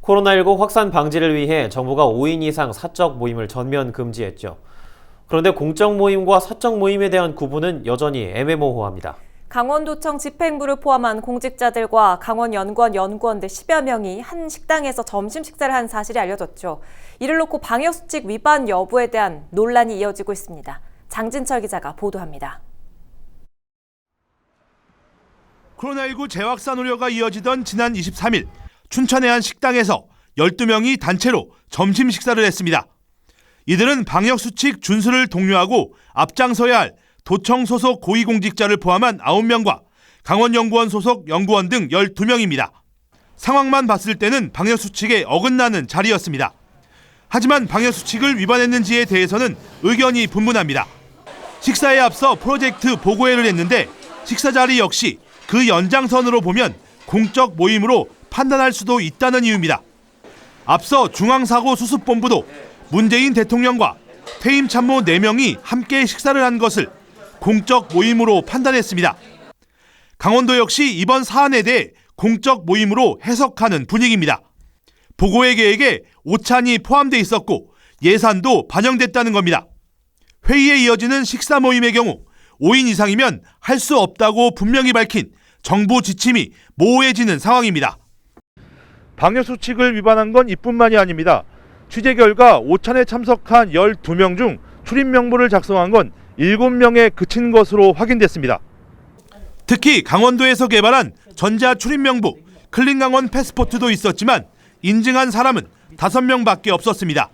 코로나19 확산 방지를 위해 정부가 5인 이상 사적 모임을 전면 금지했죠. 그런데 공적 모임과 사적 모임에 대한 구분은 여전히 애매모호합니다. 강원도청 집행부를 포함한 공직자들과 강원연구원 연구원들 10여 명이 한 식당에서 점심 식사를 한 사실이 알려졌죠. 이를 놓고 방역수칙 위반 여부에 대한 논란이 이어지고 있습니다. 장진철 기자가 보도합니다. 코로나19 재확산 우려가 이어지던 지난 23일 춘천의 한 식당에서 12명이 단체로 점심 식사를 했습니다. 이들은 방역수칙 준수를 독려하고 앞장서야 할 도청 소속 고위공직자를 포함한 9명과 강원연구원 소속 연구원 등 12명입니다. 상황만 봤을 때는 방역수칙에 어긋나는 자리였습니다. 하지만 방역수칙을 위반했는지에 대해서는 의견이 분분합니다. 식사에 앞서 프로젝트 보고회를 했는데 식사 자리 역시 그 연장선으로 보면 공적 모임으로 판단할 수도 있다는 이유입니다. 앞서 중앙사고수습본부도 문재인 대통령과 퇴임 참모 4명이 함께 식사를 한 것을 공적 모임으로 판단했습니다. 강원도 역시 이번 사안에 대해 공적 모임으로 해석하는 분위기입니다. 보고회 계획에 오찬이 포함돼 있었고 예산도 반영됐다는 겁니다. 회의에 이어지는 식사 모임의 경우 5인 이상이면 할 수 없다고 분명히 밝힌 정부 지침이 모호해지는 상황입니다. 방역수칙을 위반한 건 이뿐만이 아닙니다. 취재 결과 오찬에 참석한 12명 중 출입 명부를 작성한 건 7명에 그친 것으로 확인됐습니다. 특히 강원도에서 개발한 전자 출입 명부 클린강원 패스포트도 있었지만 인증한 사람은 5명밖에 없었습니다.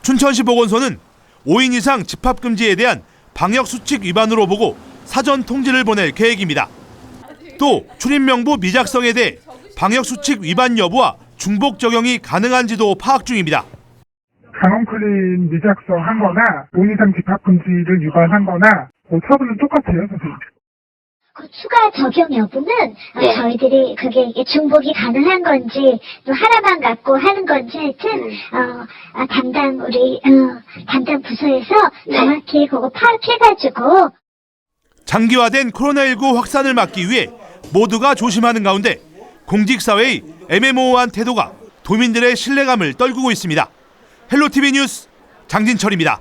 춘천시 보건소는 5인 이상 집합 금지에 대한 방역수칙 위반으로 보고 사전 통지를 보낼 계획입니다. 또 출입 명부 미작성에 대해 방역수칙 위반 여부와 중복 적용이 가능한지도 파악 중입니다. 강원클린 미작성한 거나 5인 이상 집합금지를 위반한 거나 처분은 똑같아요, 선생님. 그 추가 적용 여부는 저희들이 그게 중복이 가능한 건지 또 하나만 갖고 하는 건지 하여튼 담당 부서에서 정확히 그거 파악해가지고 장기화된 코로나19 확산을 막기 위해 모두가 조심하는 가운데 공직사회의 애매모호한 태도가 도민들의 신뢰감을 떨구고 있습니다. 헬로티비 뉴스 장진철입니다.